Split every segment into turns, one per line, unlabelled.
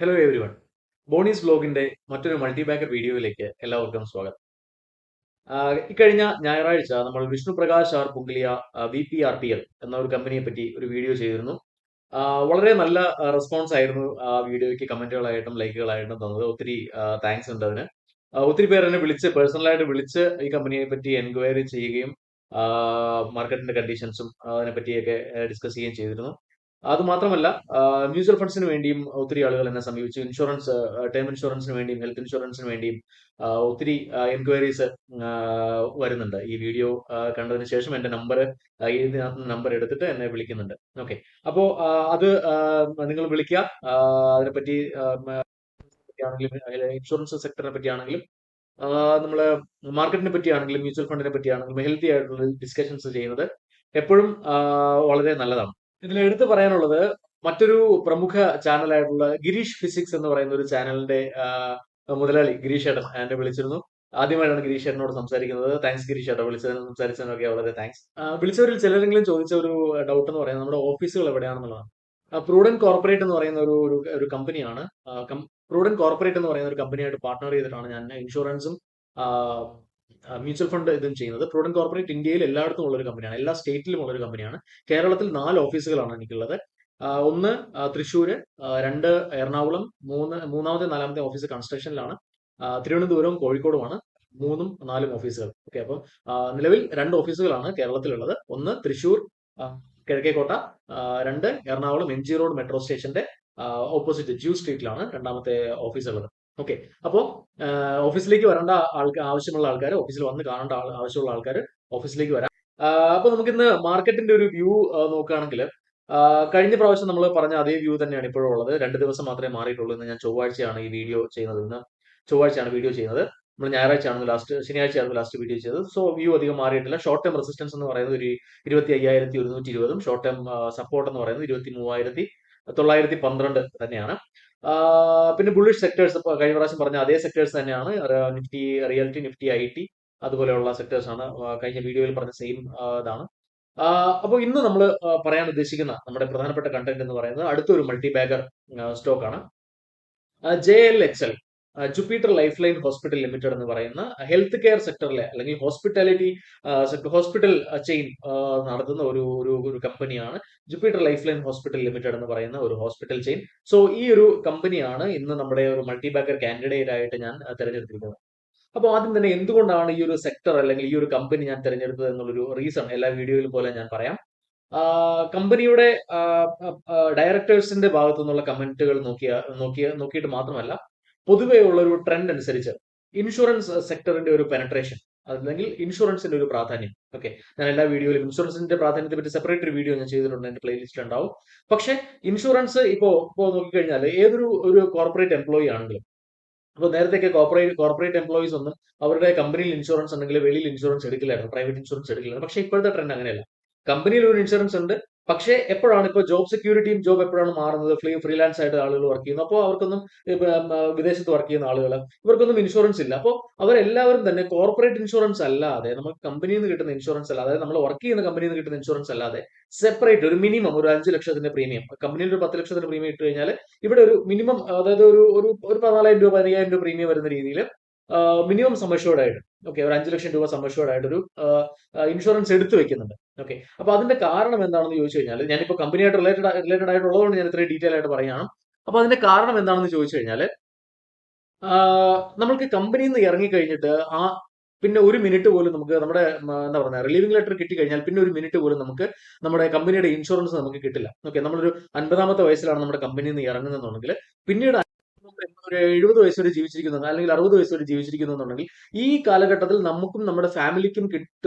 Hello everyone. ബോണീസ് വ്ലോഗിന്റെ മറ്റൊരു മൾട്ടി ബാക്കർ വീഡിയോയിലേക്ക് എല്ലാവർക്കും സ്വാഗതം. ഇക്കഴിഞ്ഞ ഞായറാഴ്ച നമ്മൾ വിഷ്ണു പ്രകാശ് ആർ പുംഗലിയ VPRPL എന്ന ഒരു കമ്പനിയെ പറ്റി ഒരു വീഡിയോ ചെയ്തിരുന്നു. വളരെ നല്ല റെസ്പോൺസ് ആയിരുന്നു ആ വീഡിയോയ്ക്ക് കമന്റുകളായിട്ടും ലൈക്കുകളായിട്ടും തന്നത്. ഒത്തിരി താങ്ക്സ് ഉണ്ട് അതിന്. ഒത്തിരി പേർ എന്നെ വിളിച്ച് പേഴ്സണലായിട്ട് വിളിച്ച് ഈ കമ്പനിയെ പറ്റി എൻക്വയറി ചെയ്യുകയും മാർക്കറ്റിന്റെ കണ്ടീഷൻസും അതിനെ പറ്റിയൊക്കെ ഡിസ്കസ് ചെയ്യുകയും ചെയ്തിരുന്നു. അതുമാത്രമല്ല, മ്യൂച്വൽ ഫണ്ട്സിന് വേണ്ടിയും ഒത്തിരി ആളുകൾ എന്നെ സമീപിച്ചു. ഇൻഷുറൻസ്, ടേം ഇൻഷുറൻസിന് വേണ്ടിയും ഹെൽത്ത് ഇൻഷുറൻസിന് വേണ്ടിയും ഒത്തിരി എൻക്വയറീസ് വരുന്നുണ്ട്. ഈ വീഡിയോ കണ്ടതിന് ശേഷം എന്റെ ഇതിനകത്ത് നമ്പർ എടുത്തിട്ട് എന്നെ വിളിക്കുന്നുണ്ട്. ഓക്കെ, അപ്പോ അത് നിങ്ങൾ വിളിക്കുക. അതിനെപ്പറ്റി പറ്റിയാണെങ്കിലും ഇൻഷുറൻസ് സെക്ടറിനെ പറ്റിയാണെങ്കിലും നമ്മള് മാർക്കറ്റിനെ പറ്റിയാണെങ്കിലും മ്യൂച്വൽ ഫണ്ടിനെ പറ്റിയാണെങ്കിലും ഹെൽത്തി ആയിട്ടുള്ള ഡിസ്കഷൻസ് ചെയ്യുന്നത് എപ്പോഴും വളരെ നല്ലതാണ്. ഇതിൽ എടുത്തു പറയാനുള്ളത്, മറ്റൊരു പ്രമുഖ ചാനലായിട്ടുള്ള ഗിരീഷ് ഫിസിക്സ് എന്ന് പറയുന്ന ഒരു ചാനലിന്റെ മുതലാളി ഗിരീഷ് ഏട്ടൻ എന്നെ വിളിച്ചിരുന്നു. ആദ്യമായിട്ടാണ് ഗിരീഷ് ഏട്ടനോട് സംസാരിക്കുന്നത്. താങ്ക്സ് ഗിരീഷ് ഏട്ടാ, വിളിച്ചതിനും സംസാരിച്ചതിനൊക്കെ വളരെ താങ്ക്സ്. വിളിച്ചവരിൽ ചിലരെങ്കിലും ചോദിച്ച ഒരു ഡൗട്ട് എന്ന് പറയുന്നത് നമ്മുടെ ഓഫീസുകൾ എവിടെയാണെന്നുള്ളതാണ്. പ്രൂഡന്റ് കോർപ്പറേറ്റ് എന്ന് പറയുന്ന ഒരു ഒരു ഒരു കമ്പനിയാണ്. പ്രൂഡന്റ് കോർപ്പറേറ്റ് എന്ന് പറയുന്ന ഒരു കമ്പനിയായിട്ട് പാർട്ണർ ചെയ്തിട്ടാണ് ഞാൻ ഇൻഷുറൻസും മ്യൂച്വൽ ഫണ്ട് ഇതും ചെയ്യുന്നത്. പ്രൂഡന്റ് കോർപ്പറേറ്റ് ഇന്ത്യയിൽ എല്ലായിടത്തും ഉള്ള ഒരു കമ്പനിയാണ്, എല്ലാ സ്റ്റേറ്റിലും ഉള്ള ഒരു കമ്പനിയാണ്. കേരളത്തിൽ 4 ഓഫീസുകളാണ് എനിക്കുള്ളത്. ഒന്ന് തൃശ്ശൂര്, രണ്ട് എറണാകുളം, മൂന്നാമത്തെ നാലാമത്തെ ഓഫീസ് കൺസ്ട്രക്ഷനിലാണ്. തിരുവനന്തപുരവും കോഴിക്കോടുമാണ് മൂന്നും നാലും ഓഫീസുകൾ. ഓക്കെ, അപ്പം നിലവിൽ 2 ഓഫീസുകളാണ് കേരളത്തിലുള്ളത്. ഒന്ന് തൃശ്ശൂർ കിഴക്കേക്കോട്ട, രണ്ട് എറണാകുളം MG റോഡ് മെട്രോ സ്റ്റേഷന്റെ ഓപ്പോസിറ്റ് ജൂ സ്ട്രീറ്റിലാണ് രണ്ടാമത്തെ ഓഫീസ് ഉള്ളത്. ഓക്കെ, അപ്പോ ഓഫീസിലേക്ക് വരേണ്ട ആവശ്യമുള്ള ആൾക്കാർ, ഓഫീസിൽ വന്ന് കാണേണ്ട ആവശ്യമുള്ള ആൾക്കാർ ഓഫീസിലേക്ക് വരാം. അപ്പൊ നമുക്ക് ഇന്ന് മാർക്കറ്റിന്റെ ഒരു വ്യൂ നോക്കുകയാണെങ്കിൽ, കഴിഞ്ഞ പ്രാവശ്യം നമ്മൾ പറഞ്ഞ അതേ വ്യൂ തന്നെയാണ് ഇപ്പോഴും ഉള്ളത്. 2 ദിവസം മാത്രമേ മാറിയിട്ടുള്ളൂ. ഇന്ന് ഞാൻ ചൊവ്വാഴ്ചയാണ് ഈ വീഡിയോ ചെയ്യുന്നത്. ഇന്ന് ചൊവ്വാഴ്ചയാണ് വീഡിയോ ചെയ്യുന്നത്. നമ്മൾ ശനിയാഴ്ചയാണ് ലാസ്റ്റ് വീഡിയോ ചെയ്തത്. സോ വ്യൂ അധികം മാറിയിട്ടില്ല. ഷോർട്ട് ടേം റെസിസ്റ്റൻസ് എന്ന് പറയുന്നത് ഒരു 25,120, ഷോർട്ട് ടേം സപ്പോർട്ട് എന്ന് പറയുന്നത് 23,912 തന്നെയാണ്. പിന്നെ ബുള്ളിഷ് സെക്ടേഴ്സ്, കഴിഞ്ഞ പ്രാവശ്യം പറഞ്ഞ അതേ സെക്ടേഴ്സ് തന്നെയാണ്. നിഫ്റ്റി റിയൽറ്റി, നിഫ്റ്റി IT അതുപോലെയുള്ള സെക്ടേഴ്സ് ആണ്. കഴിഞ്ഞ വീഡിയോയിൽ പറഞ്ഞ സെയിം ഇതാണ്. അപ്പോൾ ഇന്ന് നമ്മൾ പറയാൻ ഉദ്ദേശിക്കുന്ന നമ്മുടെ പ്രധാനപ്പെട്ട കണ്ടന്റ് എന്ന് പറയുന്നത് അടുത്തൊരു മൾട്ടി ബാഗർ സ്റ്റോക്ക് ആണ്. JLHL, Jupiter life line hospital limited എന്ന് പറയുന്ന ഹെൽത്ത് കെയർ സെക്ടറിലെ അല്ലെങ്കിൽ ഹോസ്പിറ്റൽ ചെയിൻ നടത്തുന്ന ഒരു ഒരു ഒരു കമ്പനിയാണ് Jupiter life line hospital limited എന്ന് പറയുന്ന ഒരു ഹോസ്പിറ്റൽ ചെയിൻ. സോ ഈ ഒരു കമ്പനിയാണ് ഇന്ന് നമ്മുടെ ഒരു മൾട്ടി ബാഗർ കാൻഡിഡേറ്റ് ആയിട്ട് ഞാൻ തിരഞ്ഞെടുത്തിരിക്കുന്നത്. അപ്പോൾ ആദ്യം തന്നെ എന്തുകൊണ്ടാണ് ഈ ഒരു സെക്ടർ അല്ലെങ്കിൽ ഈ ഒരു കമ്പനി ഞാൻ തിരഞ്ഞെടുത്തത് എന്നുള്ളൊരു റീസൺ എല്ലാ വീഡിയോയിലും പോലെ ഞാൻ പറയാം. കമ്പനിയുടെ ഡയറക്ടേഴ്സിന്റെ ഭാഗത്തു നിന്നുള്ള കമന്റുകൾ നോക്കിയിട്ട് മാത്രമല്ല, പൊതുവെ ഉള്ള ഒരു ട്രെൻഡ് അനുസരിച്ച് ഇൻഷുറൻസ് സെക്ടറിന്റെ ഒരു പെനട്രേഷൻ അല്ലെങ്കിൽ ഇൻഷുറൻസിന്റെ ഒരു പ്രാധാന്യം. ഓക്കെ, ഞാൻ എല്ലാ വീഡിയോയിലും ഇൻഷുറൻസിന്റെ പ്രാധാന്യത്തെ പറ്റി സെപ്പറേറ്റ് ഒരു വീഡിയോ ഞാൻ ചെയ്തിട്ടുണ്ട്, എന്റെ പ്ലേലിസ്റ്റ് ഉണ്ടാവും. പക്ഷെ ഇൻഷുറൻസ് ഇപ്പോ നോക്കിക്കഴിഞ്ഞാൽ ഒരു കോർപ്പറേറ്റ് എംപ്ലോയി ആണെങ്കിലും, അപ്പോൾ നേരത്തെയൊക്കെ കോർപ്പറേറ്റ് എംപ്ലോയീസ് ഒന്നും അവരുടെ കമ്പനിയിൽ ഇൻഷുറൻസ് ഉണ്ടെങ്കിൽ വെളിയിൽ ഇൻഷുറൻസ് എടുക്കില്ലായിരുന്നു, പ്രൈവറ്റ് ഇൻഷുറൻസ് എടുക്കില്ലായിരുന്നു. പക്ഷെ ഇപ്പോഴത്തെ ട്രെൻഡ് അങ്ങനെയല്ല. കമ്പനിയിൽ ഒരു ഇൻഷുറൻസ് ഉണ്ട്, പക്ഷേ എപ്പോഴാണ് ഇപ്പോൾ ജോബ് സെക്യൂരിറ്റിയും ജോബ് എപ്പോഴാണ് മാറുന്നത്, ഫ്രീലാൻസ് ആയിട്ട് ആളുകൾ വർക്ക് ചെയ്യുന്നു. അപ്പോൾ അവർക്കൊന്നും വിദേശത്ത് വർക്ക് ചെയ്യുന്ന ആളുകൾ, ഇവർക്കൊന്നും ഇൻഷുറൻസ് ഇല്ല. അപ്പോൾ അവരെല്ലാവരും തന്നെ കോർപ്പറേറ്റ് ഇൻഷുറൻസ് അല്ലാതെ, നമുക്ക് കമ്പനിയിൽ നിന്ന് കിട്ടുന്ന ഇൻഷുറൻസ് അല്ലാതെ, അതായത് നമ്മൾ വർക്ക് ചെയ്യുന്ന കമ്പനിയിൽ നിന്ന് കിട്ടുന്ന ഇൻഷുറൻസ് അല്ലാതെ സെപ്പറേറ്റ് ഒരു മിനിമം ഒരു 5 ലക്ഷത്തിന്റെ പ്രീമിയം, കമ്പനിയിൽ ഒരു 10 ലക്ഷത്തിന്റെ പ്രീമിയം ഇട്ട് കഴിഞ്ഞാൽ ഇവിടെ ഒരു മിനിമം, അതായത് ഒരു ഒരു 14,000 രൂപ 15,000 രൂപ പ്രീമിയം വരുന്ന രീതിയിൽ മിനിമം സമ്മഷ്വേർഡ് ആയിട്ട്, ഓക്കെ, ഒരു 5 ലക്ഷം രൂപ സമ്മഷ്വേർഡ് ആയിട്ടൊരു ഇൻഷുറൻസ് എടുത്തു വെക്കുന്നുണ്ട്. ഓക്കെ, അപ്പൊ അതിന്റെ കാരണം എന്താണെന്ന് ചോദിച്ചു കഴിഞ്ഞാൽ, ഞാനിപ്പോ കമ്പനിയായിട്ട് റിലേറ്റഡ് ആയിട്ടുള്ളതുകൊണ്ട് ഞാൻ ഇത്രയും ഡീറ്റെയിൽ ആയിട്ട് പറയുകയാണ്. അപ്പൊ അതിന്റെ കാരണം എന്താണെന്ന് ചോദിച്ചു കഴിഞ്ഞാൽ, നമ്മൾക്ക് കമ്പനിയിൽ നിന്ന് ഇറങ്ങിക്കഴിഞ്ഞിട്ട് പിന്നെ ഒരു മിനിറ്റ് പോലും നമുക്ക് നമ്മുടെ എന്താ പറയുക റിലീവിംഗ് ലെറ്റർ കിട്ടിക്കഴിഞ്ഞാൽ പിന്നെ ഒരു മിനിറ്റ് പോലും നമുക്ക് നമ്മുടെ കമ്പനിയുടെ ഇൻഷുറൻസ് നമുക്ക് കിട്ടില്ല. ഓക്കെ, നമ്മളൊരു 50-ാമത്തെ വയസ്സിലാണ് നമ്മുടെ കമ്പനിയിൽ നിന്ന് ഇറങ്ങുന്നതെന്നുണ്ടെങ്കിൽ, പിന്നീട് ഒരു 70 വയസ്സ് വരെ ജീവിച്ചിരിക്കുന്നത് അല്ലെങ്കിൽ 60 വയസ്സ് വരെ ജീവിച്ചിരിക്കുന്നുണ്ടെങ്കിൽ, ഈ കാലഘട്ടത്തിൽ നമുക്കും നമ്മുടെ ഫാമിലിക്കും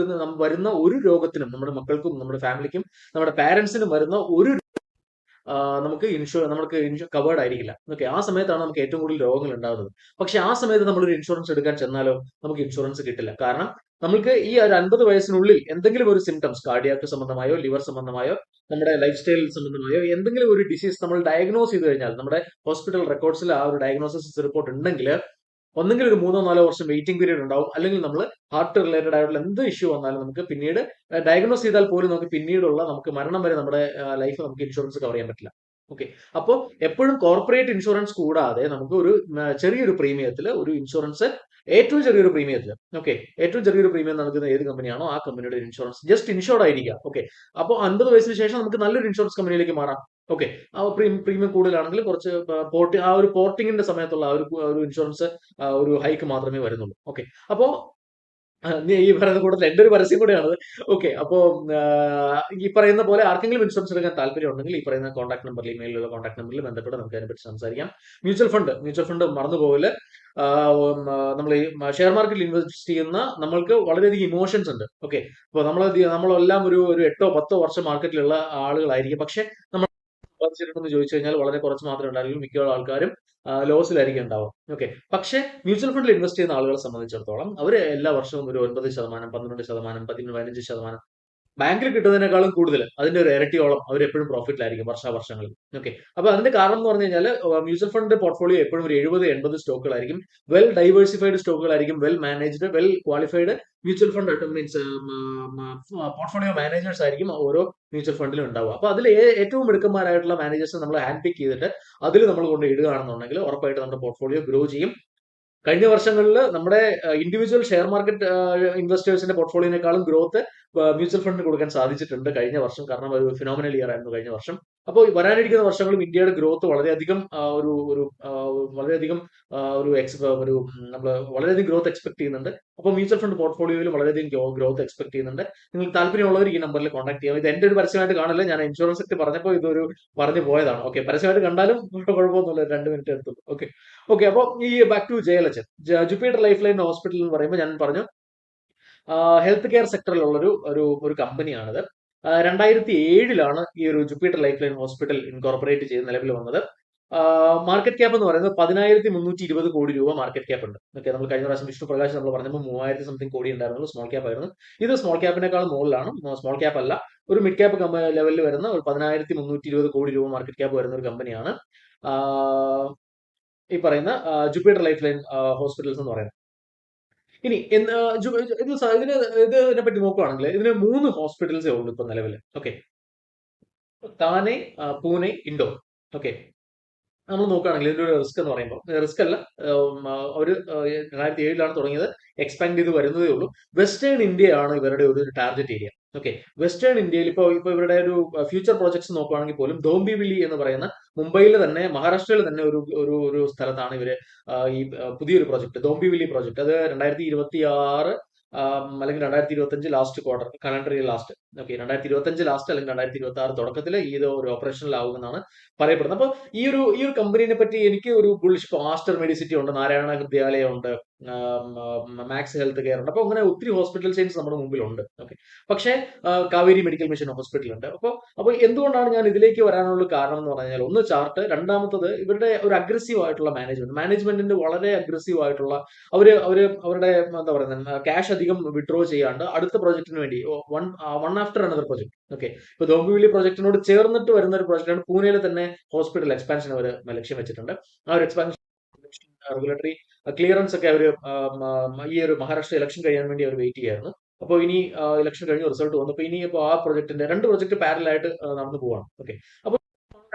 വരുന്ന ഒരു രോഗത്തിനും, നമ്മുടെ മക്കൾക്കും നമ്മുടെ ഫാമിലിക്കും നമ്മുടെ പാരന്റ്സിനും വരുന്ന ഒരു നമുക്ക് കവേർഡ് ആയിരിക്കില്ല. ഓക്കെ, ആ സമയത്താണ് നമുക്ക് ഏറ്റവും കൂടുതൽ രോഗങ്ങൾ ഉണ്ടാകുന്നത്. പക്ഷെ ആ സമയത്ത് നമ്മളൊരു ഇൻഷുറൻസ് എടുക്കാൻ ചെന്നാലോ നമുക്ക് ഇൻഷുറൻസ് കിട്ടില്ല. കാരണം നമുക്ക് ഈ ഒരു 50 വയസ്സിനുള്ളിൽ എന്തെങ്കിലും ഒരു സിംറ്റംസ്, കാർഡിയാക്ക് സംബന്ധമായോ ലിവർ സംബന്ധമായോ നമ്മുടെ ലൈഫ് സ്റ്റൈൽ സംബന്ധമായോ എന്തെങ്കിലും ഒരു ഡിസീസ് നമ്മൾ ഡയഗ്നോസ് ചെയ്ത് കഴിഞ്ഞാൽ, നമ്മുടെ ഹോസ്പിറ്റൽ റെക്കോർഡ്സിൽ ആ ഒരു ഡയഗ്നോസിസ് റിപ്പോർട്ട് ഉണ്ടെങ്കിൽ, ഒന്നെങ്കിൽ ഒരു 3-4 വർഷം വെയിറ്റിംഗ് പീരീഡ് ഉണ്ടാവും. അല്ലെങ്കിൽ നമ്മൾ ഹാർട്ട് റിലേറ്റഡ് ആയിട്ടുള്ള എന്ത് ഇഷ്യൂ വന്നാലും നമുക്ക് പിന്നീട് ഡയഗ്നോസ് ചെയ്താൽ പോലും നമുക്ക് പിന്നീടുള്ള നമുക്ക് മരണം വരെ നമ്മുടെ ലൈഫ് നമുക്ക് ഇൻഷുറൻസ് കവർ ചെയ്യാൻ പറ്റില്ല. ഓക്കെ. അപ്പോൾ എപ്പോഴും കോർപ്പറേറ്റ് ഇൻഷുറൻസ് കൂടാതെ നമുക്ക് ഒരു ചെറിയൊരു പ്രീമിയത്തിൽ ഒരു ഇൻഷുറൻസ്, ഏറ്റവും ചെറിയൊരു പ്രീമിയത്തിൽ, ഓക്കെ, ഏറ്റവും ചെറിയൊരു പ്രീമിയം നൽകുന്ന ഏത് കമ്പനിയാണോ ആ കമ്പനിയുടെ ഇൻഷുറൻസ് ജസ്റ്റ് ഇൻഷുർഡ് ആയിരിക്കുക. ഓക്കെ. അപ്പോൾ 50 വയസ്സിന് ശേഷം നമുക്ക് നല്ലൊരു ഇൻഷുറൻസ് കമ്പനിയിലേക്ക് മാറാം. ഓക്കെ. ആ പ്രീമിയം കൂടുതലാണെങ്കിൽ കുറച്ച് ആ ഒരു പോർട്ടിങ്ങിന്റെ സമയത്തുള്ള ആ ഒരു ഇൻഷുറൻസ് ഒരു ഹൈക്ക് മാത്രമേ വരുന്നുള്ളൂ. ഓക്കെ. അപ്പോൾ ഈ പറയുന്ന കൂട്ടത്തിൽ എന്റെ ഒരു പരസ്യം കൂടെയാണത്. ഓക്കെ. അപ്പോ ഈ പറയുന്ന പോലെ ആർക്കെങ്കിലും ഇൻഷുറൻസ് എടുക്കാൻ താല്പര്യം ഉണ്ടെങ്കിൽ ഈ പറയുന്ന കോൺടാക്ട് നമ്പറിൽ, ഇമെയിലുള്ള കോൺടാക്ട് നമ്പറിൽ ബന്ധപ്പെട്ട് നമുക്ക് അതിനെപ്പറ്റി സംസാരിക്കാം. മ്യൂച്വൽ ഫണ്ട് മറന്നു പോകല്. നമ്മൾ ഈ ഷെയർ മാർക്കറ്റിൽ ഇൻവെസ്റ്റ് ചെയ്യുന്ന നമ്മൾക്ക് വളരെയധികം ഇമോഷൻസ് ഉണ്ട്. ഓക്കെ. അപ്പോൾ നമ്മളെല്ലാം ഒരു 8-10 വർഷം മാർക്കറ്റിലുള്ള ആളുകളായിരിക്കും. പക്ഷെ ബാധിച്ചിട്ടുണ്ടെന്ന് ചോദിച്ചു കഴിഞ്ഞാൽ വളരെ കുറച്ച് മാത്രമേ ഉണ്ടാവുള്ളൂ. മിക്ക ആൾക്കാരും ലോസിലായിരിക്കും ഉണ്ടാവുക. ഓക്കെ. പക്ഷെ മ്യൂച്വൽ ഫണ്ടിൽ ഇൻവെസ്റ്റ് ചെയ്യുന്ന ആളുകളെ സംബന്ധിച്ചിടത്തോളം അവർ എല്ലാ വർഷവും ഒരു 9%, 12%, 15% ബാങ്കിൽ കിട്ടുന്നതിനേക്കാളും കൂടുതൽ, അതിന്റെ ഒരു ഇരട്ടിയോളം അവർ എപ്പോഴും പ്രോഫിറ്റിലായിരിക്കും വർഷാവർഷങ്ങളിൽ. ഓക്കെ. അപ്പൊ അതിന്റെ കാരണം എന്ന് പറഞ്ഞു കഴിഞ്ഞാൽ മ്യൂച്വൽ ഫണ്ട് പോർട്ട്ഫോളിയോ എപ്പോഴും ഒരു 70-80 സ്റ്റോക്കുകളായിരിക്കും. വെൽ ഡൈവേഴ്സിഫൈഡ് സ്റ്റോക്കുകളായിരിക്കും, well managed, well qualified mutual fund means portfolio managers ആയിരിക്കും ഓരോ മ്യൂച്വൽ ഫണ്ടിലും ഉണ്ടാവുക. അപ്പൊ അതിൽ ഏറ്റവും മിടുക്കന്മാരായിട്ടുള്ള മാനേജേഴ്സ് നമ്മൾ ഹാൻഡ് പിക്ക് ചെയ്തിട്ട് അതിൽ നമ്മൾ കൊണ്ട് ഇടുകയാണെന്നുണ്ടെങ്കിൽ ഉറപ്പായിട്ട് നമ്മുടെ പോർട്ട്ഫോളിയോ ഗ്രോ ചെയ്യും. കഴിഞ്ഞ വർഷങ്ങളിൽ നമ്മുടെ ഇൻഡിവിജ്വൽ ഷെയർ മാർക്കറ്റ് ഇൻവെസ്റ്റേഴ്സിന്റെ പോർട്ട്ഫോളിയോനേക്കാളും ഗ്രോത്ത് മ്യൂച്വൽ ഫണ്ടിന് കൊടുക്കാൻ സാധിച്ചിട്ടുണ്ട് കഴിഞ്ഞ വർഷം. കാരണം ഒരു ഫിനോമിനൽ ഇയർ ആയിരുന്നു കഴിഞ്ഞ വർഷം. അപ്പോൾ വരാനിരിക്കുന്ന വർഷങ്ങളും ഇന്ത്യയുടെ ഗ്രോത്ത് വളരെയധികം ഒരു ഒരു വളരെയധികം നമ്മൾ വളരെയധികം ഗ്രോത്ത് എക്സ്പെക്ട് ചെയ്യുന്നുണ്ട്. അപ്പോൾ മ്യൂച്വൽ ഫണ്ട് പോർട്ട്ഫോളിയോയിൽ വളരെയധികം ഗ്രോത്ത് എക്സ്പെക്ട് ചെയ്യുന്നുണ്ട്. നിങ്ങൾക്ക് താല്പര്യമുള്ളവർ ഈ നമ്പറിൽ കോൺടാക്ട് ചെയ്യാം. ഇത് എന്റെ ഒരു പരസ്യമായിട്ട് കാണല്ല, ഞാൻ ഇൻഷുറൻസ് സെക്ടർ പറഞ്ഞപ്പോൾ ഇതൊരു പറഞ്ഞു പോയതാണ്. ഓക്കെ. പരസ്യമായിട്ട് കണ്ടാലും കുഴപ്പമൊന്നുമില്ല, 2 മിനിറ്റ് എടുത്തുള്ളൂ. ഓക്കെ. ഓക്കെ. അപ്പോൾ ഈ back to JLH, Jupiter life line hospital എന്ന് പറയുമ്പോൾ ഞാൻ പറഞ്ഞു ഹെൽത്ത് കെയർ സെക്ടറിലുള്ള ഒരു കമ്പനിയാണിത്. 2007 ഈ ഒരു Jupiter life line hospital incorporate ചെയ്ത് നിലവിൽ വന്നത്. മാർക്കറ്റ് ക്യാപ്പ് എന്ന് പറയുന്നത് 10,320 കോടി രൂപ മാർക്കറ്റ് ക്യാപ്പ് ഉണ്ട്. ഓക്കെ. നമ്മൾ കഴിഞ്ഞ പ്രാവശ്യം വിഷ്ണു പ്രകാശ് നമ്മൾ പറഞ്ഞപ്പോൾ 3000 സംതിങ് കോടി ഉണ്ടായിരുന്നുള്ളൂ, സ്മോൾ ക്യാപ്പ് ആയിരുന്നു. ഇത് സ്മോൾ ക്യാപ്പിനേക്കാളും മുകളിലാണ്. സ്മോൾ ക്യാപ്പ് അല്ല, ഒരു മിഡ് ക്യാപ്പ് ലെവലിൽ വരുന്ന ഒരു 10,320 കോടി രൂപ മാർക്കറ്റ് ക്യാപ്പ് വരുന്ന ഒരു കമ്പനിയാണ് ഈ പറയുന്ന ജുപ്പിറ്റർ ലൈഫ് ലൈൻ ഹോസ്പിറ്റൽസ് എന്ന് പറയുന്നത്. ഇനി ഇതിനെ പറ്റി നോക്കുകയാണെങ്കിൽ ഇതിന് 3 ഹോസ്പിറ്റൽസേ ഉള്ളൂ ഇപ്പൊ നിലവിൽ. ഓക്കെ. താനെ, പൂനെ, ഇൻഡോർ. ഓക്കെ. നമ്മൾ നോക്കുകയാണെങ്കിൽ ഇതിന്റെ ഒരു റിസ്ക് എന്ന് പറയുമ്പോൾ, റിസ്ക് അല്ല, ഒരു 2007 തുടങ്ങിയത്, എക്സ്പാൻഡ് ചെയ്ത് വരുന്നതേ ഉള്ളൂ. വെസ്റ്റേൺ ഇന്ത്യയാണ് ഇവരുടെ ഒരു ടാർഗറ്റ് ഏരിയ. ഓക്കെ. വെസ്റ്റേൺ ഇന്ത്യയിൽ ഇപ്പൊ ഇവരുടെ ഒരു ഫ്യൂച്ചർ പ്രോജക്ട്സ് നോക്കുകയാണെങ്കിൽ പോലും ഡോംബിവിലി എന്ന് പറയുന്ന മുംബൈയിൽ തന്നെ, മഹാരാഷ്ട്രയിൽ തന്നെ ഒരു ഒരു ഒരു സ്ഥലത്താണ് ഇവര് ഈ പുതിയൊരു പ്രോജക്ട്, ഡോംബിവിലി പ്രോജക്ട്. അത് 2026 അല്ലെങ്കിൽ 2025 last quarter, calendar year last. Okay. 2025 last അല്ലെങ്കിൽ 2026 തുടക്കത്തിൽ ഇത് ഒരു ഓപ്പറേഷനിലാവുമെന്നാണ് പറയപ്പെടുന്നത്. അപ്പൊ ഈ ഒരു കമ്പനീനെ പറ്റി എനിക്ക് ഒരു ബുള്ളിഷ്, ഇപ്പൊ ആസ്റ്റർ മെഡിസിറ്റി ഉണ്ട്, നാരായണ ഹൃദയാലയം ഉണ്ട്, മാക്സ് ഹെൽത്ത് കെയർ ഉണ്ട്. അപ്പൊ അങ്ങനെ ഒത്തിരി ഹോസ്പിറ്റൽ ചെയിൻസ് നമ്മുടെ മുമ്പിലുണ്ട്. ഓക്കെ. പക്ഷേ കാവേരി മെഡിക്കൽ മിഷൻ ഹോസ്പിറ്റൽ ഉണ്ട്. അപ്പോൾ എന്തുകൊണ്ടാണ് ഞാൻ ഇതിലേക്ക് വരാനുള്ള കാരണം എന്ന് പറഞ്ഞാൽ, ഒന്ന് ചാർട്ട്, രണ്ടാമത്തത് ഇവരുടെ ഒരു അഗ്രസീവ് ആയിട്ടുള്ള മാനേജ്മെന്റിന്റെ വളരെ അഗ്രസീവ് ആയിട്ടുള്ള അവരുടെ എന്താ പറയുന്നത്, ക്യാഷ് അധികം വിഡ്രോ ചെയ്യാണ്ട് അടുത്ത പ്രോജക്റ്റിന് വേണ്ടി one after another project. Okay. ഇപ്പൊ ദോംബിവിലി പ്രോജക്റ്റിനോട് ചേർന്നിട്ട് വരുന്ന ഒരു പ്രോജക്റ്റാണ്. പൂനെയിൽ തന്നെ ഹോസ്പിറ്റൽ എക്സ്പാൻഷൻ അവർ ലക്ഷ്യം വെച്ചിട്ടുണ്ട്. ആ ഒരു എക്സ്പാൻഷൻ റെഗുലേറ്ററി ക്ലിയറൻസ് ഒക്കെ അവർ ഈ ഒരു മഹാരാഷ്ട്ര ഇലക്ഷൻ കഴിയാൻ വേണ്ടി അവർ വെയിറ്റ് ചെയ്യായിരുന്നു. അപ്പോൾ ഇനി ഇലക്ഷൻ കഴിഞ്ഞ് റിസൾട്ട് വന്നപ്പോൾ ഇനി ഇപ്പോൾ ആ പ്രോജക്റ്റിന്റെ 2 പ്രോജക്ട് പാരലായിട്ട് നടന്നു പോവാണ്. ഓക്കെ. അപ്പോൾ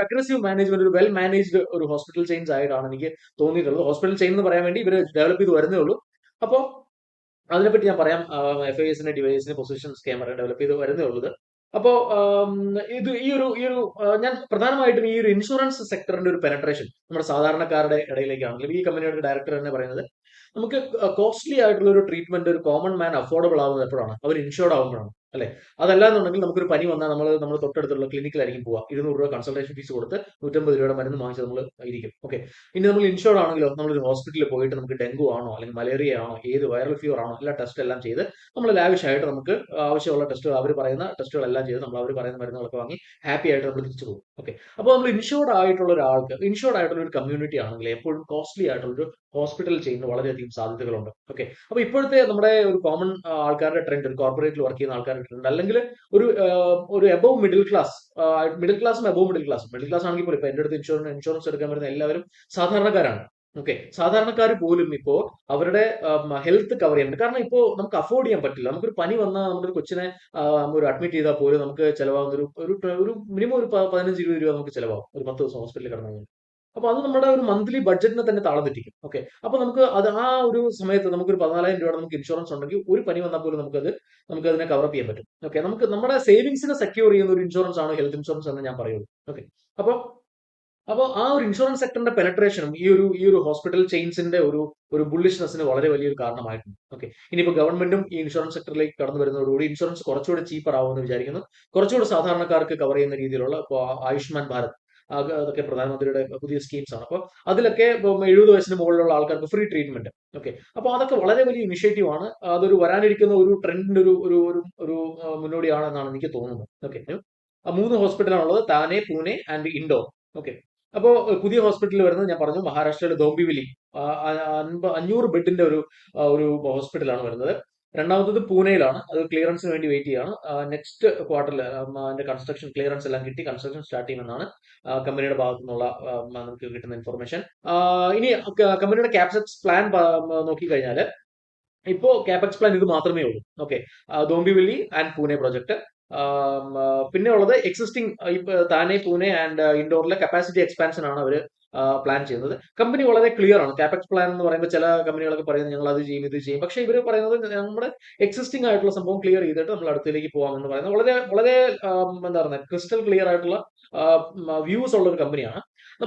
അഗ്രസീവ് മാനേജ്മെന്റ്, ഒരു വെൽ മാനേജ്ഡ് ഒരു ഹോസ്പിറ്റൽ ചെയിൻസ് ആയിട്ടാണ് എനിക്ക് തോന്നിയിട്ടുള്ളത്. ഹോസ്പിറ്റൽ ചെയിൻ എന്ന് പറയാൻ വേണ്ടി ഇവർ ഡെവലപ്പ് ചെയ്ത് വരുന്നേ ഉള്ളൂ. അപ്പോൾ അതിനെപ്പറ്റി ഞാൻ പറയാം. FISന്റെ ഡിവൈസിന് പൊസിഷൻസ് ക്യാമറ ഡെവലപ്പ് ചെയ്ത് വരുന്നേ ഉള്ളത്. അപ്പോ ഈ ഒരു ഞാൻ പ്രധാനമായിട്ടും ഈ ഒരു ഇൻഷുറൻസ് സെക്ടറിന്റെ ഒരു പെനട്രേഷൻ നമ്മുടെ സാധാരണക്കാരുടെ ഇടയിലേക്കാണെങ്കിലും, ഈ കമ്പനിയുടെ ഡയറക്ടർ തന്നെ പറയുന്നത്, നമുക്ക് കോസ്റ്റ്ലി ആയിട്ടുള്ള ഒരു ട്രീറ്റ്മെന്റ് ഒരു കോമൺ മാൻ അഫോർഡബിൾ ആവുന്നത് എപ്പോഴാണ്? അവർ ഇൻഷുർഡ് ആവുമ്പോഴാണ്, അല്ലെ? അതല്ല എന്നുണ്ടെങ്കിൽ നമുക്കൊരു പനി വന്നാൽ നമ്മൾ തൊട്ടടുത്തുള്ള ക്ലിനിക്കിലായിരിക്കും പോവുക. 200 രൂപ കൺസൾട്ടേഷൻ ഫീസ് കൊടുത്ത് 150 രൂപയുടെ മരുന്ന് വാങ്ങിച്ച് നമ്മൾ ഇരിക്കും. ഓക്കെ. ഇനി നമ്മൾ ഇൻഷുർഡ് ആണെങ്കിലോ, നമ്മളൊരു ഹോസ്പിറ്റലിൽ പോയിട്ട് നമുക്ക് ഡെങ്കു ആണോ അല്ലെങ്കിൽ മലേറിയ ആണോ, ഏത് വൈറൽ ഫീവർ ആണോ, എല്ലാ ടെസ്റ്റ് എല്ലാം ചെയ്ത് നമ്മൾ ലാവിഷ് ആയിട്ട് നമുക്ക് ആവശ്യമുള്ള ടെസ്റ്റുകൾ, അവർ പറയുന്ന ടെസ്റ്റുകളെല്ലാം ചെയ്ത് നമ്മൾ അവർ പറയുന്ന മരുന്നുകളൊക്കെ വാങ്ങി ഹാപ്പി ആയിട്ട് നമ്മൾ തിരിച്ചു പോകും. ഓക്കെ. അപ്പോൾ നമ്മൾ ഇൻഷുർഡ് ആയിട്ടുള്ള ഒരാൾക്ക്, ഇൻഷുർഡ് ആയിട്ടുള്ള ഒരു കമ്മ്യൂണിറ്റി ആണെങ്കിൽ എപ്പോഴും കോസ്റ്റ്ലി ആയിട്ടുള്ള ഒരു ഹോസ്പിറ്റൽ ചെയ്യുന്ന വളരെയധികം സാധ്യതകളുണ്ട്. ഓക്കെ. അപ്പൊ ഇപ്പോഴത്തെ നമ്മുടെ ഒരു കോമൺ ആൾക്കാരുടെ ട്രെൻഡ്, ഒരു കോർപ്പറേറ്റിൽ വർക്ക് ചെയ്യുന്ന ആൾക്കാരുടെ ട്രെൻഡ്, അല്ലെങ്കിൽ ഒരു എബവ് മിഡിൽ ക്ലാസ്, മിഡിൽ ക്ലാസ്സും എബവ് മിഡിൽ ക്ലാസ് ആണെങ്കിൽ പോലും ഇപ്പൊ എന്റെ അടുത്ത് ഇൻഷുറൻസ് എടുക്കാൻ വരുന്ന എല്ലാവരും സാധാരണക്കാരാണ്. ഓക്കെ, സാധാരണക്കാർ പോലും ഇപ്പോ അവരുടെ ഹെൽത്ത് കവർ ചെയ്യാൻ പറ്റും. കാരണം ഇപ്പോൾ നമുക്ക് അഫോർഡ് ചെയ്യാൻ പറ്റില്ല. നമുക്കൊരു പനി വന്നാൽ നമ്മുടെ ഒരു കൊച്ചിനെ ഒരു അഡ്മിറ്റ് ചെയ്താൽ പോലും നമുക്ക് ചിലവാകുന്ന ഒരു മിനിമം ഒരു 15-20 രൂപ നമുക്ക് ചിലവാകും ഒരു 10 ദിവസം ഹോസ്പിറ്റലിൽ കിടന്നു കഴിഞ്ഞാൽ. അപ്പൊ അത് നമ്മുടെ ഒരു മന്ത്ലി ബഡ്ജറ്റിനെ തന്നെ താളം തെറ്റിക്കും. ഓക്കെ, അപ്പൊ നമുക്ക് അത് ആ ഒരു സമയത്ത് നമുക്കൊരു 14,000 രൂപയുടെ നമുക്ക് ഇൻഷുറൻസ് ഉണ്ടെങ്കിൽ ഒരു പനി വന്നാൽ പോലും നമുക്ക് അതിനെ കവറപ്പ് ചെയ്യാൻ പറ്റും. ഓക്കെ, നമുക്ക് നമ്മുടെ സേവിങ്സിനെ സെക്യൂർ ചെയ്യുന്ന ഒരു ഇൻഷുറൻസ് ആണ് ഹെൽത്ത് ഇൻഷുറൻസ് എന്ന് ഞാൻ പറയുള്ളൂ. ഓക്കെ, അപ്പൊ അപ്പോൾ ആ ഒരു ഇൻഷുറൻസ് സെക്ടറിന്റെ പെനട്രേഷനും ഈ ഒരു ഹോസ്പിറ്റൽ ചെയിൻസിന്റെ ഒരു ബുള്ളിഷ്നെസ്സിന് വളരെ വലിയൊരു കാരണമായിട്ടുണ്ട്. ഓക്കെ, ഇനിയിപ്പോൾ ഗവൺമെന്റും ഈ ഇൻഷുറൻസ് സെക്ടറിലേക്ക് കടന്നു വരുന്നതോടുകൂടി ഇൻഷുറൻസ് കുറച്ചുകൂടി ചീപ്പർ ആവുമെന്ന് വിചാരിക്കുന്നു. കുറച്ചുകൂടി സാധാരണക്കാർക്ക് കവർ ചെയ്യുന്ന രീതിയിലുള്ള ഇപ്പോൾ ആയുഷ്മാൻ ഭാരത് അതൊക്കെ പ്രധാനമന്ത്രിയുടെ പുതിയ സ്കീംസ് ആണ്. അപ്പോൾ അതിലൊക്കെ 70 വയസ്സിന് മുകളിലുള്ള ആൾക്കാർക്ക് ഫ്രീ ട്രീറ്റ്മെന്റ്. ഓക്കെ, അപ്പോൾ അതൊക്കെ വളരെ വലിയ ഇനിഷ്യേറ്റീവ് ആണ്. അതൊരു വരാനിരിക്കുന്ന ഒരു ട്രെൻഡിന്റെ ഒരു മുന്നോടിയാണെന്നാണ് എനിക്ക് തോന്നുന്നത്. ഓക്കെ, 3 ഹോസ്പിറ്റലാണുള്ളത്: താനെ, പൂനെ ആൻഡ് ഇൻഡോർ. ഓക്കെ, അപ്പോൾ പുതിയ ഹോസ്പിറ്റൽ വരുന്നത് ഞാൻ പറഞ്ഞു മഹാരാഷ്ട്രയിലെ ദോംബിവിലി. 500 ബെഡിന്റെ ഒരു ഹോസ്പിറ്റലാണ് വരുന്നത്. രണ്ടാമത്തത് പൂനെയിലാണ്. അത് ക്ലിയറൻസിന് വേണ്ടി വെയിറ്റ് ചെയ്യാണ്. നെക്സ്റ്റ് ക്വാർട്ടറിൽ അതിന്റെ കൺസ്ട്രക്ഷൻ ക്ലിയറൻസ് എല്ലാം കിട്ടി കൺസ്ട്രക്ഷൻ സ്റ്റാർട്ട് ചെയ്യുമെന്നാണ് കമ്പനിയുടെ ഭാഗത്തു നിന്നുള്ള നമുക്ക് കിട്ടുന്ന ഇൻഫർമേഷൻ. ഇനി കമ്പനിയുടെ ക്യാപ്സെക്സ് പ്ലാൻ നോക്കിക്കഴിഞ്ഞാൽ ഇപ്പോ കാപെക്സ് പ്ലാൻ ഇത് മാത്രമേ ഉള്ളൂ. Okay, Dombivli and Pune project. പിന്നെ ഉള്ളത് എക്സിസ്റ്റിംഗ് താനെ, പൂനെ ആൻഡ് ഇൻഡോറിലെ കപ്പാസിറ്റി എക്സ്പാൻഷൻ ആണ് അവർ പ്ലാൻ ചെയ്യുന്നത്. കമ്പനി വളരെ ക്ലിയർ ആണ്. കാപെക്സ് പ്ലാൻ എന്ന് പറയുമ്പോൾ ചില കമ്പനികളൊക്കെ പറയുന്നത് ഞങ്ങൾ അത് ചെയ്യും ഇത് ചെയ്യും. പക്ഷേ ഇവർ പറയുന്നത് നമ്മുടെ എക്സിസ്റ്റിംഗ് ആയിട്ടുള്ള സംഭവം ക്ലിയർ ചെയ്തിട്ട് നമ്മൾ അടുത്തേക്ക് പോകാം എന്ന് പറയുന്നത് വളരെ വളരെ എന്താ പറയുക ക്രിസ്റ്റൽ ക്ലിയർ ആയിട്ടുള്ള വ്യൂസ് ഉള്ള ഒരു കമ്പനിയാണ്.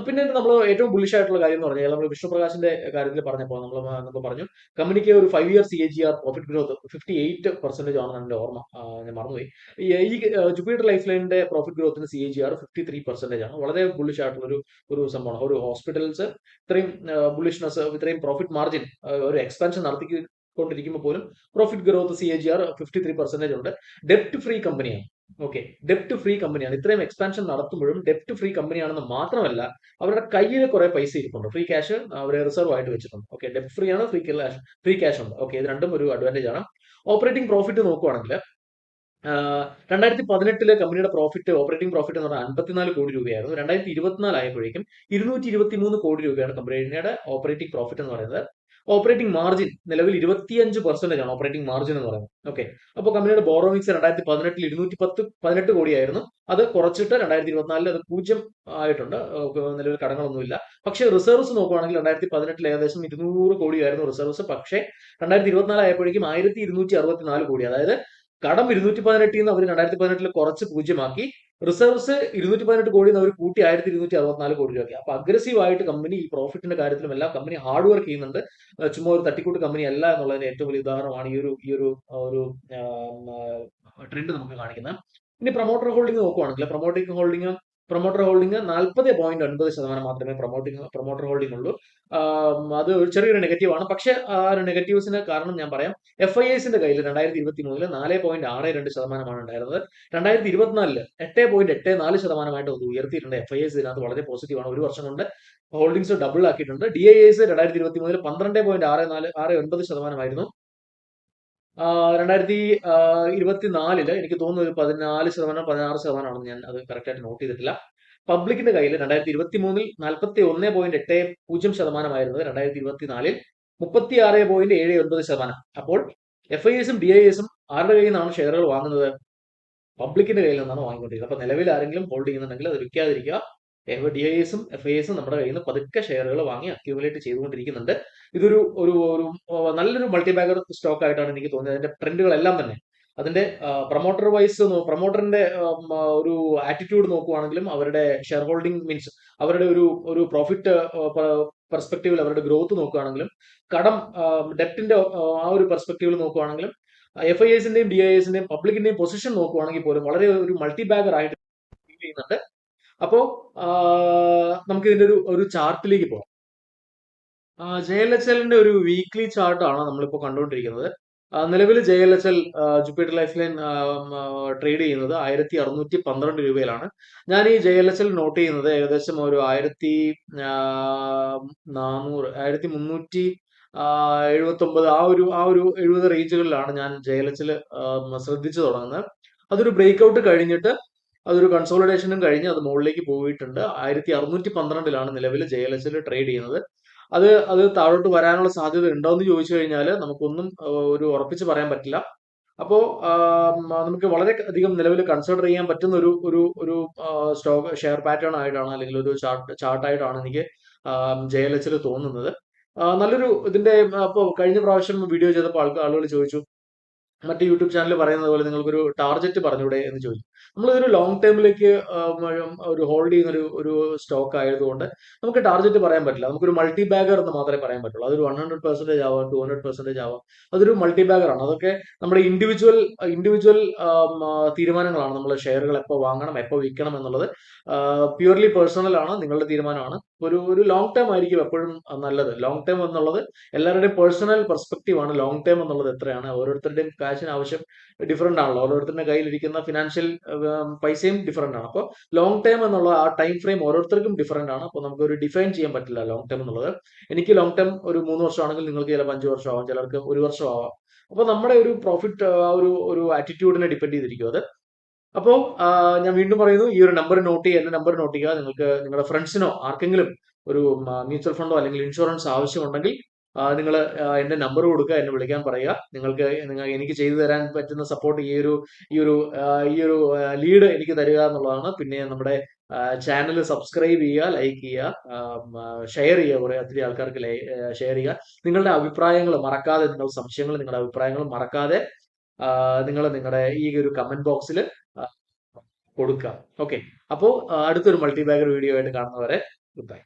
പിന്നെ നമ്മൾ ഏറ്റവും ബുള്ളിഷ് ആയിട്ടുള്ള കാര്യം എന്ന് പറഞ്ഞാൽ നമ്മൾ വിഷ്ണുപ്രകാശിന്റെ കാര്യത്തിൽ പറഞ്ഞപ്പോൾ നമ്മൾ പറഞ്ഞു കമ്പനിക്ക് ഒരു 5 year CAGR പ്രോഫിറ്റ് ഗ്രോത്ത് 58% ആണെന്ന് എന്റെ ഓർമ്മ. ഞാൻ മറന്നുപോയി. ഈ ജുപ്പിറ്റർ ലൈഫ് ലൈനിന്റെ പ്രോഫിറ്റ് ഗ്രോത്തിന് CAGR 53% ആണ്. വളരെ ബുള്ളിഷ് ആയിട്ടുള്ള ഒരു സംഭവമാണ്. ഒരു ഹോസ്പിറ്റൽസ് ഇത്രയും ബുള്ളിഷ്നെസ്, ഇത്രയും പ്രോഫിറ്റ് മാർജിൻ, ഒരു എക്സ്പാൻഷൻ നടത്തിക്കൊണ്ടിരിക്കുമ്പോൾ പോലും പ്രോഫിറ്റ് ഗ്രോത്ത് CAGR 53% ഉണ്ട്. ഡെപ്റ്റ് ഫ്രീ കമ്പനിയാണ്. ഓക്കെ, ഡെപ്റ്റ് ഫ്രീ കമ്പനിയാണ്. ഇത്രയും എക്സ്പാൻഷൻ നടത്തുമ്പോഴും ഡെപ്റ്റ് ഫ്രീ കമ്പനിയാണെന്ന് മാത്രമല്ല അവരുടെ കയ്യിൽ കുറെ പൈസ ഇരിപ്പുണ്ട്. ഫ്രീ ക്യാഷ് അവരെ റിസർവ് ആയിട്ട് വെച്ചിട്ടുണ്ട്. ഓക്കെ, ഡെപ്റ്റ് ഫ്രീ ആണ്, ഫ്രീ ക്യാഷ് ഉണ്ട്. ഓക്കെ, ഇത് രണ്ടും ഒരു അഡ്വാൻറ്റേജ് ആണ്. ഓപ്പറേറ്റിംഗ് പ്രോഫിറ്റ് നോക്കുവാണെങ്കിൽ 2018 കമ്പനിയുടെ ഓപ്പറേറ്റിംഗ് പ്രോഫിറ്റ് എന്ന് പറഞ്ഞാൽ 54 കോടി രൂപയായിരുന്നു. 2024 ആയപ്പോഴേക്കും 223 കോടി രൂപയാണ് കമ്പനിയുടെ ഓപ്പറേറ്റിംഗ് പ്രോഫിറ്റ് എന്ന് പറയുന്നത്. ഓപ്പറേറ്റിംഗ് മാർജിൻ നിലവിൽ 25% ആണ് ഓപ്പറേറ്റിംഗ് മാർജിൻ എന്ന് പറയുന്നത്. ഓക്കെ, അപ്പോൾ കമ്പനിയുടെ ബോറോവിങ്സ് 2018 218 കോടിയായിരുന്നു. അത് കുറച്ചിട്ട് 2024 അത് 0 ആയിട്ടുണ്ട്. നിലവിൽ കടങ്ങളൊന്നുമില്ല. പക്ഷേ റിസർവ്സ് നോക്കുവാണെങ്കിൽ 2018 ഏകദേശം 200 കോടിയായിരുന്നു റിസർവ്സ്. പക്ഷേ 2024 ആയപ്പോഴേക്കും 1264 കോടി. അതായത് കടം 218 അവർ 2018 കുറച്ച് 0 റിസർവ്സ് 218 കോടി അവർ കൂട്ടി 1264 കോടി രൂപയാക്കി. അപ്പൊ അഗ്രസീവ് ആയിട്ട് കമ്പനി ഈ പ്രോഫിറ്റിന്റെ കാര്യത്തിലും എല്ലാം കമ്പനി ഹാർഡ് വർക്ക് ചെയ്യുന്നുണ്ട്. ചുമ്മാ ഒരു തട്ടിക്കൂട്ട് കമ്പനി അല്ല എന്നുള്ളതിന്റെ ഏറ്റവും വലിയ ഉദാഹരണമാണ് ഈ ഒരു ട്രെൻഡ് നമുക്ക് കാണിക്കുന്നത്. ഇനി പ്രൊമോട്ടർ ഹോൾഡിംഗ് നോക്കുവാണെങ്കിൽ പ്രൊമോട്ടർ ഹോൾഡിംഗ് 40.9% മാത്രമേ പ്രൊമോട്ടർ ഹോൾഡിംഗ് ഉള്ളൂ. അത് ഒരു ചെറിയൊരു നെഗറ്റീവ് ആണ്. പക്ഷെ ആ ഒരു നെഗറ്റീവ്സിന് കാരണം ഞാൻ പറയാം. FISന്റെ കയ്യിൽ 2023 4.62% ഉണ്ടായിരുന്നത്. 2024 8.84% അത് ഉയർത്തിയിട്ടുണ്ട്. FIS ഇതിനകത്ത് വളരെ പോസിറ്റീവ് ആണ്. ഒരു വർഷം കൊണ്ട് ഹോൾഡിംഗ്സ് ഡബിൾ ആക്കിയിട്ടുണ്ട്. DIS 2023 12.69% ആയിരുന്നു. 2024 എനിക്ക് തോന്നുന്നു ഒരു 14% 16% ഞാൻ അത് കറക്റ്റ് ആയിട്ട് നോട്ട് ചെയ്തിട്ടില്ല. പബ്ലിക്കിന്റെ കയ്യിൽ 2023 41.80% ആയിരുന്നത് 2024 36.79%. അപ്പോൾ FISും DISും ആരുടെ കയ്യിൽ നിന്നാണ് ഷെയറുകൾ വാങ്ങുന്നത്? പബ്ലിക്കിന്റെ കയ്യിൽ നിന്നാണ് വാങ്ങിക്കൊണ്ടിരിക്കുന്നത്. അപ്പൊ നിലവിൽ ആരെങ്കിലും ഹോൾഡ് ചെയ്യുന്നുണ്ടെങ്കിൽ അത് വിൽക്കാതിരിക്കുക. DISും FISും നമ്മുടെ കയ്യിൽ നിന്ന് പതുക്കെ ഷെയറുകൾ വാങ്ങി അക്യൂമുലേറ്റ് ചെയ്തുകൊണ്ടിരിക്കുന്നുണ്ട്. ഇതൊരു ഒരു ഒരു നല്ലൊരു മൾട്ടിബാഗർ സ്റ്റോക്ക് ആയിട്ടാണ് എനിക്ക് തോന്നിയത്. അതിന്റെ ട്രെൻഡുകളെല്ലാം തന്നെ അതിന്റെ പ്രൊമോട്ടറിന്റെ ഒരു ആറ്റിറ്റ്യൂഡ് നോക്കുവാണെങ്കിലും അവരുടെ ഷെയർ ഹോൾഡിംഗ് മീൻസ് അവരുടെ ഒരു പ്രോഫിറ്റ് പെർസ്പെക്റ്റീവിൽ അവരുടെ ഗ്രോത്ത് നോക്കുകയാണെങ്കിലും കടം ഡെപ്റ്റിന്റെ ആ ഒരു പെർസ്പെക്റ്റീവിൽ നോക്കുവാണെങ്കിലും FISന്റെയും DISന്റെയും പബ്ലിക്കിന്റെയും പൊസിഷൻ നോക്കുവാണെങ്കിൽ പോലും വളരെ ഒരു മൾട്ടിബാഗർ ആയിട്ട് ഫീൽ ചെയ്യുന്നുണ്ട്. അപ്പോ നമുക്ക് ഇതിന്റെ ഒരു ചാർട്ടിലേക്ക് പോകാം. JLHLന്റെ ഒരു വീക്ക്ലി ചാർട്ടാണ് നമ്മളിപ്പോൾ കണ്ടുകൊണ്ടിരിക്കുന്നത്. നിലവിൽ JLHL Jupiter life line trade ചെയ്യുന്നത് 1612 രൂപയിലാണ്. ഞാൻ ഈ JLHL നോട്ട് ചെയ്യുന്നത് ഏകദേശം ഒരു 1379 ആ ഒരു 70 റേഞ്ചുകളിലാണ് ഞാൻ JLHL ശ്രദ്ധിച്ചു തുടങ്ങുന്നത്. അതൊരു ബ്രേക്ക്ഔട്ട് കഴിഞ്ഞിട്ട് അതൊരു കൺസോളിഡേഷനും കഴിഞ്ഞ് അത് മുകളിലേക്ക് പോയിട്ടുണ്ട്. 1612 നിലവിൽ JLHL ട്രേഡ് ചെയ്യുന്നത്. അത് താഴോട്ട് വരാനുള്ള സാധ്യത ഉണ്ടോ എന്ന് ചോദിച്ചു കഴിഞ്ഞാൽ നമുക്കൊന്നും ഒരു ഉറപ്പിച്ച് പറയാൻ പറ്റില്ല. അപ്പോ നമുക്ക് വളരെ അധികം നിലവിൽ കൺസിഡർ ചെയ്യാൻ പറ്റുന്ന ഒരു സ്റ്റോക്ക് ഷെയർ പാറ്റേൺ ആയിട്ടാണ്, അല്ലെങ്കിൽ ഒരു ചാർട്ടായിട്ടാണ് എനിക്ക് JLHൽ തോന്നുന്നത്. നല്ലൊരു ഇതിന്റെ അപ്പോൾ കഴിഞ്ഞ പ്രാവശ്യം വീഡിയോ ചെയ്തപ്പോൾ ആളുകൾ ചോദിച്ചു, മറ്റ് യൂട്യൂബ് ചാനൽ പറയുന്നത് പോലെ നിങ്ങൾക്കൊരു ടാർജറ്റ് പറഞ്ഞൂടെ എന്ന് ചോദിച്ചു. നമ്മളിതൊരു ലോങ് ടേമിലേക്ക് ഒരു ഹോൾഡ് ചെയ്യുന്ന ഒരു സ്റ്റോക്ക് ആയതുകൊണ്ട് നമുക്ക് ടാർജറ്റ് പറയാൻ പറ്റില്ല. നമുക്കൊരു മൾട്ടി ബാഗർ എന്ന് മാത്രമേ പറയാൻ പറ്റുള്ളൂ. അതൊരു 100% ആവാം, 200% ആവാം. അതൊരു മൾട്ടി ബാഗർ ആണ്. അതൊക്കെ നമ്മുടെ ഇൻഡിവിജ്വൽ തീരുമാനങ്ങളാണ്. നമ്മൾ ഷെയറുകൾ എപ്പോൾ വാങ്ങണം, എപ്പോൾ വിൽക്കണം എന്നുള്ളത് പ്യൂർലി പേഴ്സണൽ ആണ്, നിങ്ങളുടെ തീരുമാനമാണ്. ഒരു ലോങ് ടേം ആയിരിക്കും എപ്പോഴും നല്ലത്. ലോങ് ടേം എന്നുള്ളത് എല്ലാവരുടെയും പേഴ്സണൽ പെർസ്പെക്റ്റീവ് ആണ്. ലോങ് ടേം എന്നുള്ളത് എത്രയാണ്, ഓരോരുത്തരുടെയും കാശിന് ആവശ്യം ഡിഫറെന്റ് ആണല്ലോ. ഓരോരുത്തരുടെ കയ്യിലിരിക്കുന്ന ഫിനാൻഷ്യൽ പൈസയും ഡിഫറെന്റ് ആണ്. അപ്പോൾ ലോങ് ടേം എന്നുള്ള ആ ടൈം ഫ്രെയിം ഓരോരുത്തർക്കും ഡിഫറെന്റ് ആണ്. അപ്പോൾ നമുക്ക് ഒരു ഡിഫൈൻ ചെയ്യാൻ പറ്റില്ല ലോങ് ടേം എന്നുള്ളത്. എനിക്ക് ലോങ് ടേം ഒരു 3 വർഷമാണെങ്കിൽ നിങ്ങൾക്ക് ചിലപ്പോൾ 5 വർഷം ആവാം, ചിലർക്ക് 1 വർഷം ആവാം. അപ്പോൾ നമ്മുടെ ഒരു പ്രോഫിറ്റ് ഒരു ആറ്റിറ്റ്യൂഡിനെ ഡിപ്പെൻഡ് ചെയ്തിരിക്കും അത്. അപ്പോൾ ഞാൻ വീണ്ടും പറയുന്നു, ഈ ഒരു നമ്പർ നോട്ട് ചെയ്യുക, എന്റെ നമ്പർ നോട്ട് ചെയ്യുക. നിങ്ങൾക്ക് നിങ്ങളുടെ ഫ്രണ്ട്സിനോ ആർക്കെങ്കിലും ഒരു മ്യൂച്വൽ ഫണ്ടോ അല്ലെങ്കിൽ ഇൻഷുറൻസ് ആവശ്യമുണ്ടെങ്കിൽ നിങ്ങൾ എന്റെ നമ്പർ കൊടുക്കുക, എന്നെ വിളിക്കാൻ പറയുക. എനിക്ക് ചെയ്തു തരാൻ പറ്റുന്ന സപ്പോർട്ട് ഈ ഒരു ലീഡ് എനിക്ക് തരിക എന്നുള്ളതാണ്. പിന്നെ നമ്മുടെ ചാനൽ സബ്സ്ക്രൈബ് ചെയ്യുക, ലൈക്ക് ചെയ്യുക, ഷെയർ ചെയ്യുക, കുറെ ഒത്തിരി ആൾക്കാർക്ക് ഷെയർ ചെയ്യുക. നിങ്ങളുടെ അഭിപ്രായങ്ങൾ മറക്കാതെ, നിങ്ങളുടെ സംശയങ്ങൾ, നിങ്ങളുടെ അഭിപ്രായങ്ങൾ മറക്കാതെ നിങ്ങളുടെ ഈ ഒരു കമന്റ് ബോക്സിൽ കൊടുക്കുക. ഓക്കെ, അപ്പോൾ അടുത്തൊരു മൾട്ടി ബാഗർ വീഡിയോ ആയിട്ട് കാണുന്നവരെ ഗുഡ് ബൈ.